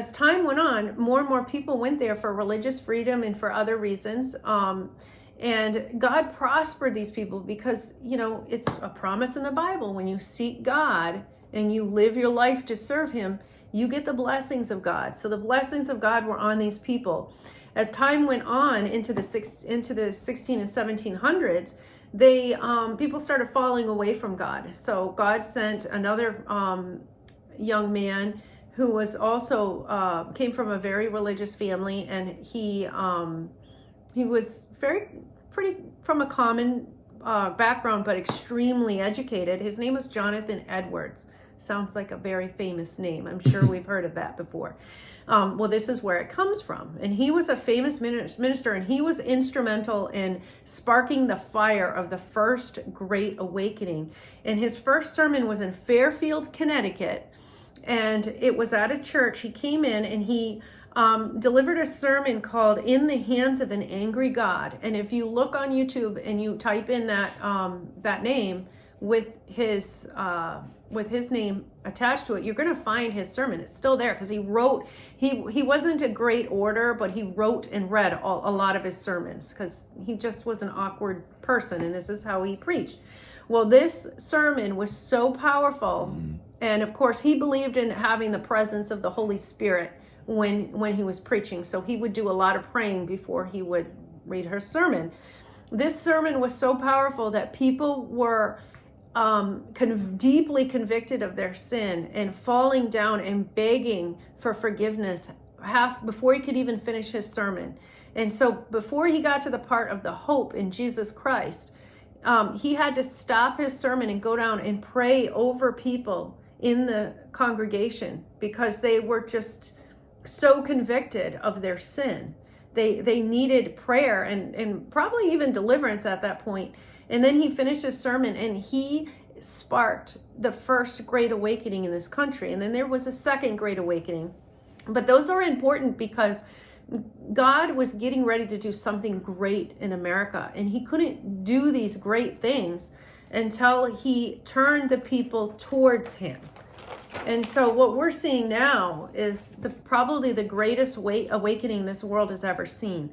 As time went on, more and more people went there for religious freedom and for other reasons. And God prospered these people because, it's a promise in the Bible. When you seek God and you live your life to serve Him, you get the blessings of God. So the blessings of God were on these people. As time went on into the 16 and 1700s, people started falling away from God. So God sent another young man who was also came from a very religious family, and he was pretty from a common background, but extremely educated. His name was Jonathan Edwards. Sounds like a very famous name. I'm sure we've heard of that before. Well, this is where it comes from. And he was a famous minister, and he was instrumental in sparking the fire of the first Great Awakening. And his first sermon was in Fairfield, Connecticut. And it was at a church. He came in and he delivered a sermon called "In the Hands of an Angry God." And if you look on YouTube and you type in that name with his name attached to it, you're going to find his sermon. It's still there because he wrote. He wasn't a great orator, but he wrote and read a lot of his sermons because he just was an awkward person, and this is how he preached. Well, this sermon was so powerful. And of course, he believed in having the presence of the Holy Spirit when he was preaching. So he would do a lot of praying before he would read her sermon. This sermon was so powerful that people were deeply convicted of their sin and falling down and begging for forgiveness before he could even finish his sermon. And so before he got to the part of the hope in Jesus Christ, he had to stop his sermon and go down and pray over people in the congregation because they were just so convicted of their sin. They needed prayer and probably even deliverance at that point. And then he finished his sermon and he sparked the first Great Awakening in this country. And then there was a second Great Awakening. But those are important because God was getting ready to do something great in America, and he couldn't do these great things until he turned the people towards him. And so what we're seeing now is probably the greatest awakening this world has ever seen.